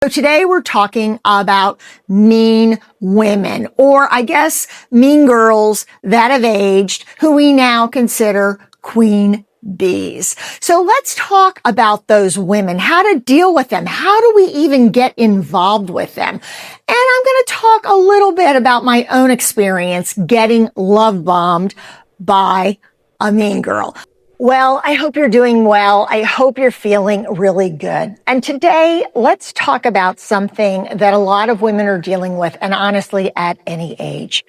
So today we're talking about mean women, or I guess mean girls that have aged, who we now consider queen bees. So let's talk about those women, how to deal with them. How do we even get involved with them? And I'm going to talk a little bit about my own experience getting love bombed by a mean girl. Well, I hope you're doing well. I hope you're feeling really good. And today, let's talk about something that a lot of women are dealing with, and honestly, at any age.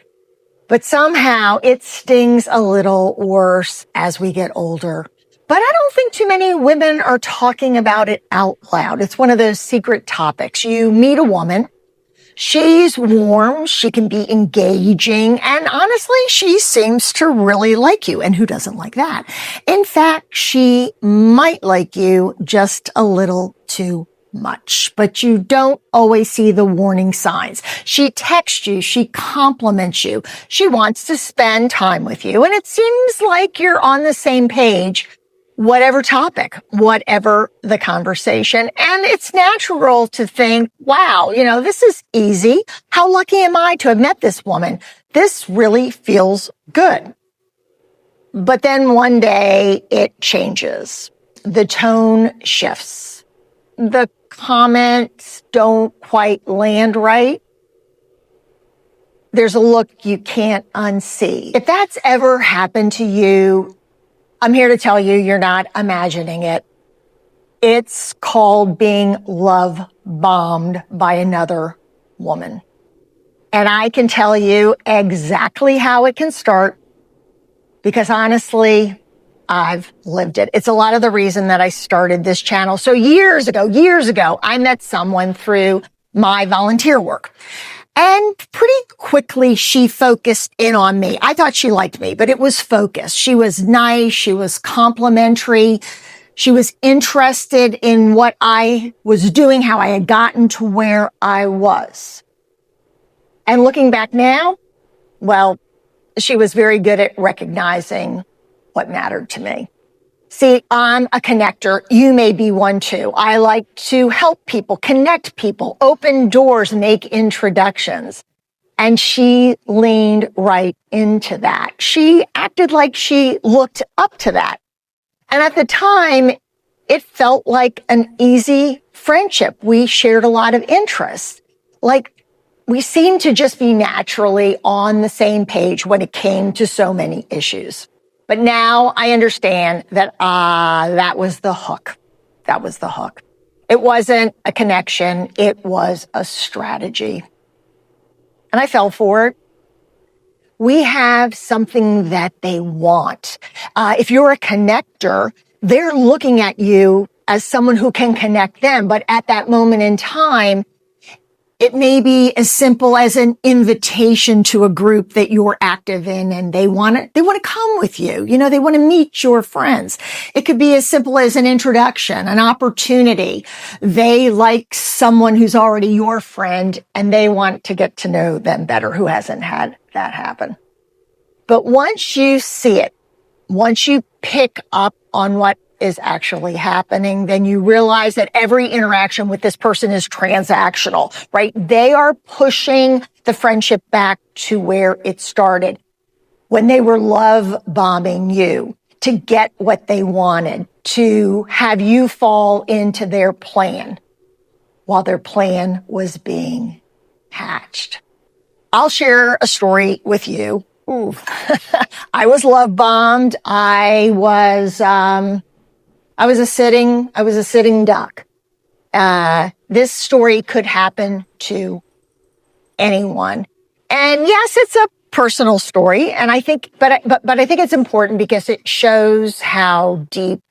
But somehow it stings a little worse as we get older. But I don't think too many women are talking about it out loud. It's one of those secret topics. You meet a woman. She's warm, she can be engaging, and honestly, she seems to really like you. And who doesn't like that? In fact, she might like you just a little too much, but you don't always see the warning signs. She texts you, she compliments you, she wants to spend time with you, and it seems like you're on the same page. Whatever topic, whatever the conversation. And it's natural to think, wow, this is easy. How lucky am I to have met this woman? This really feels good. But then one day it changes. The tone shifts. The comments don't quite land right. There's a look you can't unsee. If that's ever happened to you, I'm here to tell you, you're not imagining it. It's called being love bombed by another woman. And I can tell you exactly how it can start because honestly, I've lived it. It's a lot of the reason that I started this channel. So years ago, I met someone through my volunteer work. And pretty quickly, she focused in on me. I thought she liked me, but it was focused. She was nice. She was complimentary. She was interested in what I was doing, how I had gotten to where I was. And looking back now, well, she was very good at recognizing what mattered to me. See, I'm a connector. You may be one too. I like to help people, connect people, open doors, make introductions. And she leaned right into that. She acted like she looked up to that. And at the time, it felt like an easy friendship. We shared a lot of interests. Like we seemed to just be naturally on the same page when it came to so many issues. But now I understand that, that was the hook. That was the hook. It wasn't a connection. It was a strategy. And I fell for it. We have something that they want. If you're a connector, they're looking at you as someone who can connect them. But at that moment in time, it may be as simple as an invitation to a group that you're active in and they want to come with you. They want to meet your friends. It could be as simple as an introduction, an opportunity. They like someone who's already your friend and they want to get to know them better, who hasn't had that happen. But once you see it, once you pick up on what is actually happening, then you realize that every interaction with this person is transactional, right? They are pushing the friendship back to where it started when they were love bombing you to get what they wanted, to have you fall into their plan while their plan was being hatched. I'll share a story with you. Ooh. I was love bombed. I was a sitting duck. This story could happen to anyone. And yes, it's a personal story. And I think, but I think it's important because it shows how deep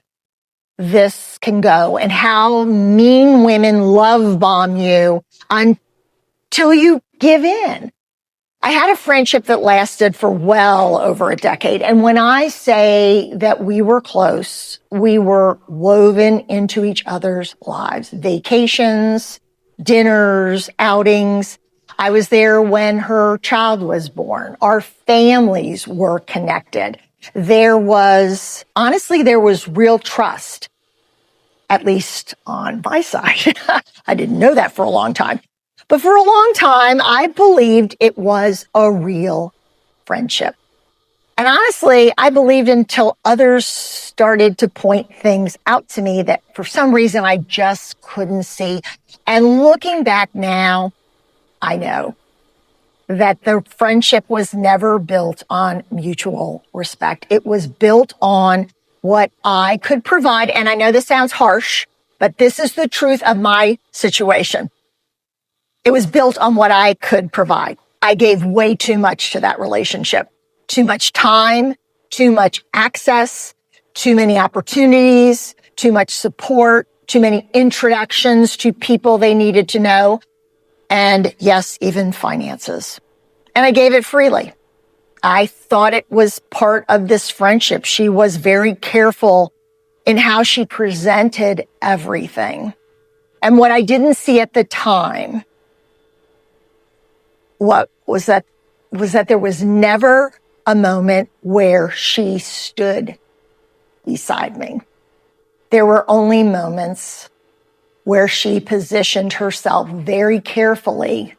this can go and how mean women love bomb you until you give in. I had a friendship that lasted for well over a decade. And when I say that we were close, we were woven into each other's lives. Vacations, dinners, outings. I was there when her child was born. Our families were connected. There was real trust. at least on my side. I didn't know that for a long time. But for a long time, I believed it was a real friendship. And honestly, I believed until others started to point things out to me that for some reason I just couldn't see. And looking back now, I know that the friendship was never built on mutual respect. It was built on what I could provide. And I know this sounds harsh, but this is the truth of my situation. It was built on what I could provide. I gave way too much to that relationship. Too much time, too much access, too many opportunities, too much support, too many introductions to people they needed to know, and yes, even finances. And I gave it freely. I thought it was part of this friendship. She was very careful in how she presented everything. And what I didn't see at the time, what was that there was never a moment where she stood beside me. There were only moments where she positioned herself very carefully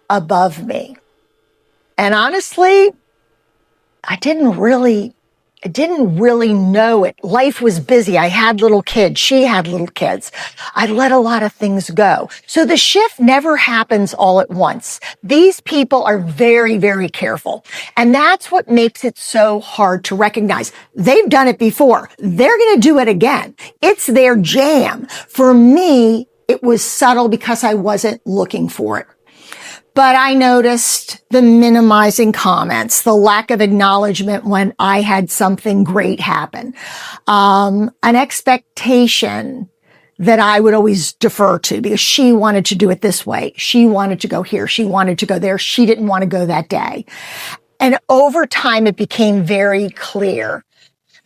above me. And honestly, I didn't really know it. Life was busy. I had little kids. She had little kids. I let a lot of things go. So the shift never happens all at once. These people are very, very careful. And that's what makes it so hard to recognize. They've done it before. They're going to do it again. It's their jam. For me, it was subtle because I wasn't looking for it. But I noticed the minimizing comments, the lack of acknowledgement when I had something great happen, an expectation that I would always defer to because she wanted to do it this way. She wanted to go here. She wanted to go there. She didn't want to go that day. And over time, it became very clear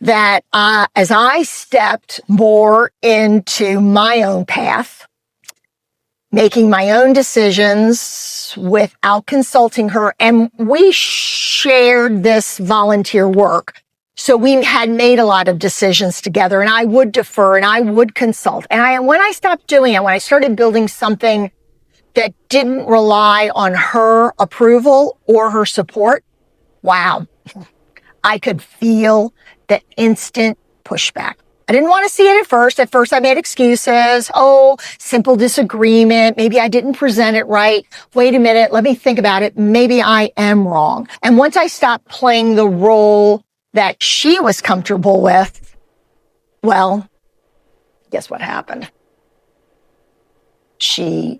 that as I stepped more into my own path, making my own decisions without consulting her. And we shared this volunteer work. So we had made a lot of decisions together, and I would defer and I would consult. And when I stopped doing it, when I started building something that didn't rely on her approval or her support, wow, I could feel the instant pushback. I didn't want to see it at first. At first, I made excuses. Oh, simple disagreement. Maybe I didn't present it right. Wait a minute. Let me think about it. Maybe I am wrong. And once I stopped playing the role that she was comfortable with, well, guess what happened? She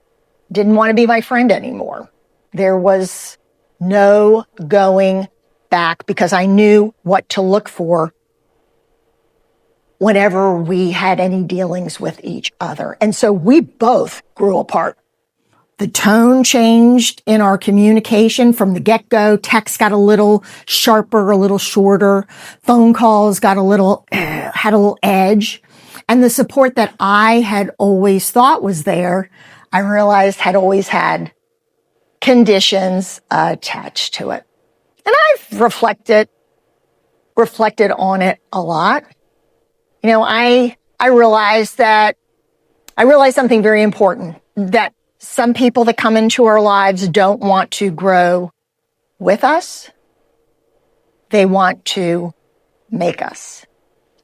didn't want to be my friend anymore. There was no going back because I knew what to look for whenever we had any dealings with each other. And so we both grew apart. The tone changed in our communication from the get-go. Text got a little sharper, a little shorter. Phone calls got had a little edge. And the support that I had always thought was there, I realized had always had conditions attached to it. And I've reflected on it a lot. You know, I realized something very important, that some people that come into our lives don't want to grow with us. They want to make us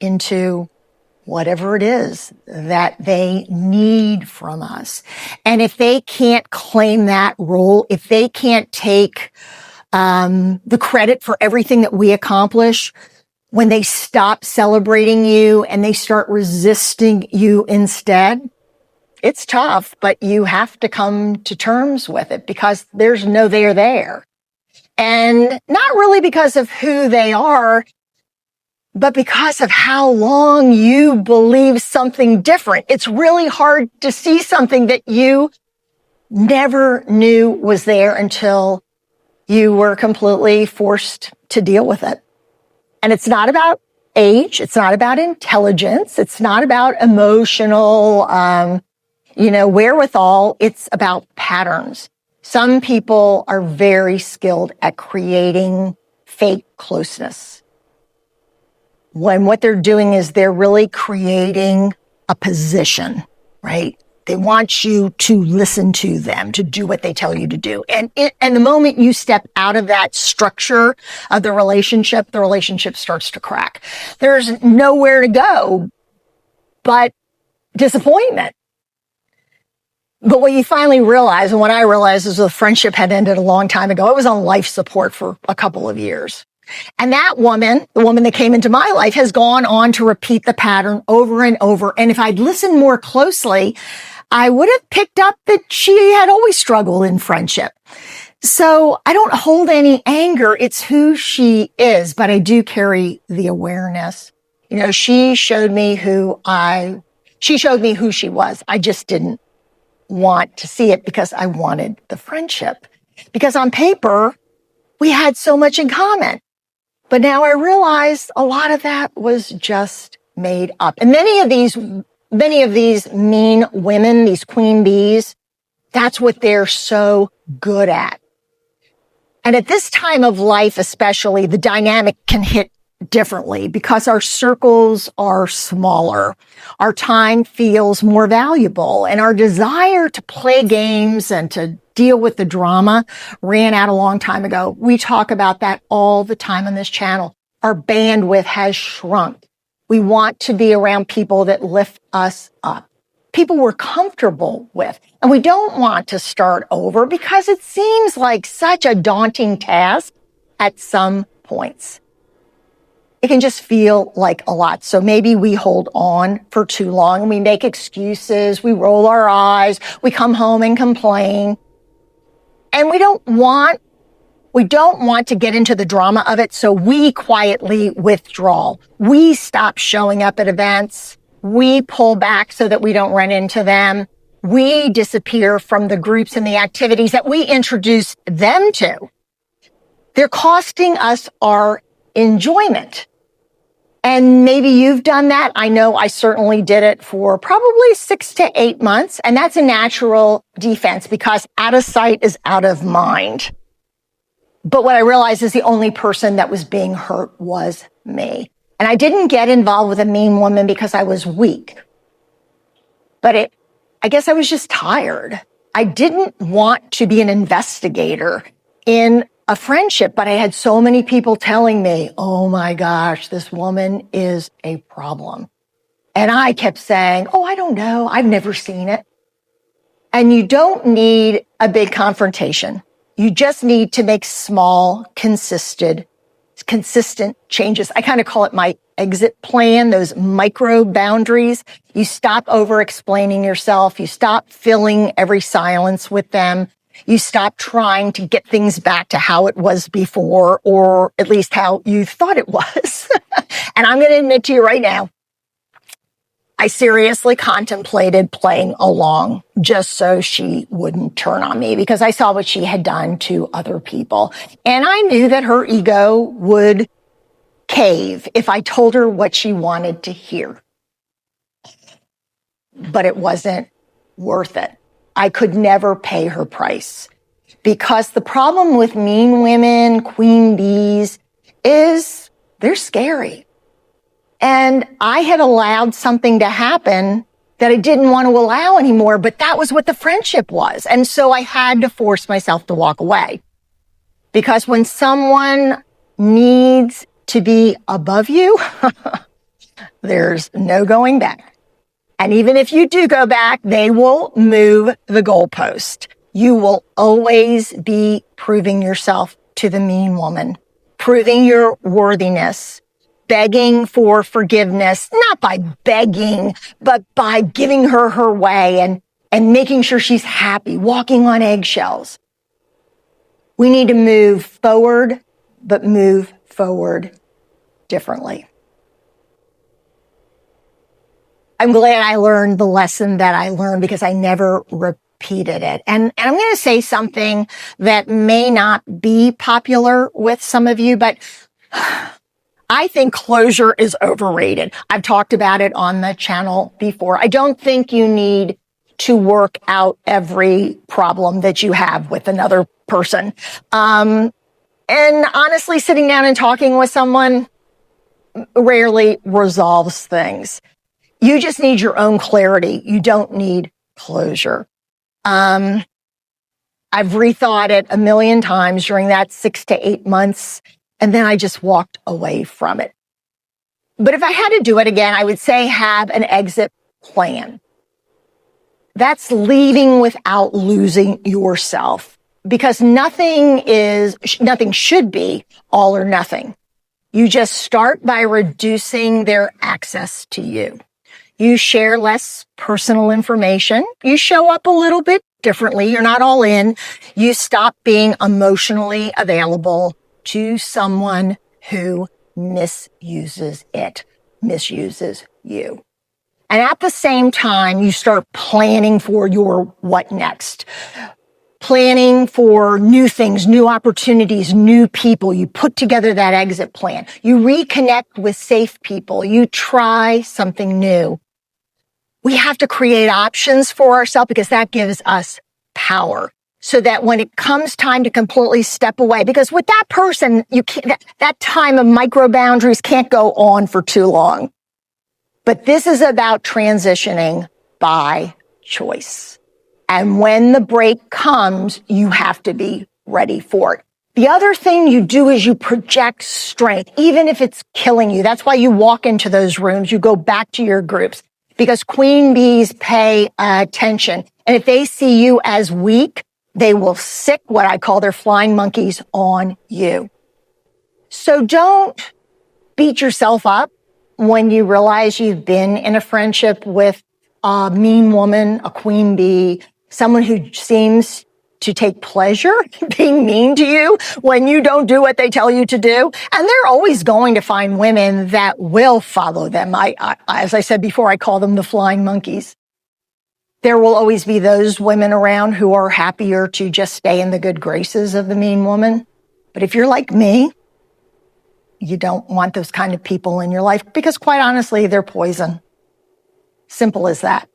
into whatever it is that they need from us. And if they can't claim that role, if they can't take the credit for everything that we accomplish, when they stop celebrating you and they start resisting you instead, it's tough, but you have to come to terms with it because there's no they're there. And not really because of who they are, but because of how long you believe something different. It's really hard to see something that you never knew was there until you were completely forced to deal with it. And it's not about age. It's not about intelligence. It's not about emotional, wherewithal. It's about patterns. Some people are very skilled at creating fake closeness, when what they're doing is they're really creating a position, right? They want you to listen to them, to do what they tell you to do. And the moment you step out of that structure of the relationship starts to crack. There's nowhere to go but disappointment. But what you finally realize, and what I realized, is the friendship had ended a long time ago. I was on life support for a couple of years. And that woman, the woman that came into my life, has gone on to repeat the pattern over and over. And if I'd listened more closely, I would have picked up that she had always struggled in friendship. So I don't hold any anger. It's who she is, but I do carry the awareness. You know, she showed me who she was. I just didn't want to see it because I wanted the friendship. Because on paper, we had so much in common. But now I realize a lot of that was just made up. And many of these mean women, these queen bees, that's what they're so good at. And at this time of life, especially, the dynamic can hit differently because our circles are smaller. Our time feels more valuable, and our desire to play games and to deal with the drama ran out a long time ago. We talk about that all the time on this channel. Our bandwidth has shrunk. We want to be around people that lift us up, people we're comfortable with. And we don't want to start over because it seems like such a daunting task at some points. It can just feel like a lot. So maybe we hold on for too long and we make excuses. We roll our eyes. We come home and complain. And we don't want to get into the drama of it. So we quietly withdraw. We stop showing up at events. We pull back so that we don't run into them. We disappear from the groups and the activities that we introduce them to. They're costing us our enjoyment. And maybe you've done that. I know I certainly did it for probably 6 to 8 months. And that's a natural defense because out of sight is out of mind. But what I realized is the only person that was being hurt was me. And I didn't get involved with a mean woman because I was weak. But I guess I was just tired. I didn't want to be an investigator in a friendship, but I had so many people telling me, oh my gosh, this woman is a problem. And I kept saying, oh, I don't know. I've never seen it. And you don't need a big confrontation. You just need to make small, consistent changes. I kind of call it my exit plan, those micro boundaries. You stop over explaining yourself. You stop filling every silence with them. You stop trying to get things back to how it was before, or at least how you thought it was. And I'm going to admit to you right now, I seriously contemplated playing along just so she wouldn't turn on me because I saw what she had done to other people. And I knew that her ego would cave if I told her what she wanted to hear. But it wasn't worth it. I could never pay her price because the problem with mean women, queen bees, is they're scary. And I had allowed something to happen that I didn't want to allow anymore, but that was what the friendship was. And so I had to force myself to walk away because when someone needs to be above you, there's no going back. And even if you do go back, they will move the goalpost. You will always be proving yourself to the mean woman, proving your worthiness, begging for forgiveness, not by begging, but by giving her her way and making sure she's happy, walking on eggshells. We need to move forward, but move forward differently. I'm glad I learned the lesson that I learned because I never repeated it. And I'm going to say something that may not be popular with some of you, but I think closure is overrated. I've talked about it on the channel before. I don't think you need to work out every problem that you have with another person. And honestly, sitting down and talking with someone rarely resolves things. You just need your own clarity. You don't need closure. I've rethought it a million times during that 6 to 8 months, and then I just walked away from it. But if I had to do it again, I would say have an exit plan. That's leaving without losing yourself, because nothing should be all or nothing. You just start by reducing their access to you. You share less personal information. You show up a little bit differently. You're not all in. You stop being emotionally available to someone who misuses you. And at the same time, you start planning for your what next. Planning for new things, new opportunities, new people. You put together that exit plan. You reconnect with safe people. You try something new. We have to create options for ourselves because that gives us power, so that when it comes time to completely step away, because with that person, you can't, that time of micro boundaries can't go on for too long. But this is about transitioning by choice. And when the break comes, you have to be ready for it. The other thing you do is you project strength, even if it's killing you. That's why you walk into those rooms. You go back to your groups, because queen bees pay attention. And if they see you as weak, they will sick what I call their flying monkeys on you. So don't beat yourself up when you realize you've been in a friendship with a mean woman, a queen bee, someone who seems to take pleasure being mean to you when you don't do what they tell you to do. And they're always going to find women that will follow them. As I said before, I call them the flying monkeys. There will always be those women around who are happier to just stay in the good graces of the mean woman. But if you're like me, you don't want those kind of people in your life, because quite honestly, they're poison. Simple as that.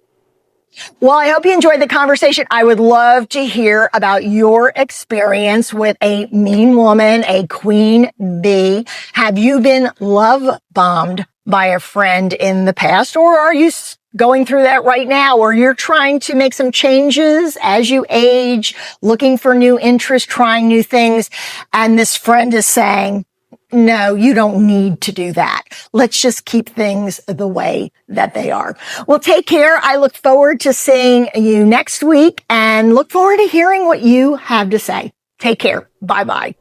Well, I hope you enjoyed the conversation. I would love to hear about your experience with a mean woman, a queen bee. Have you been love bombed by a friend in the past, or are you going through that right now, or you're trying to make some changes as you age, looking for new interests, trying new things, and this friend is saying, no, you don't need to do that. Let's just keep things the way that they are. Well, take care. I look forward to seeing you next week and look forward to hearing what you have to say. Take care. Bye-bye.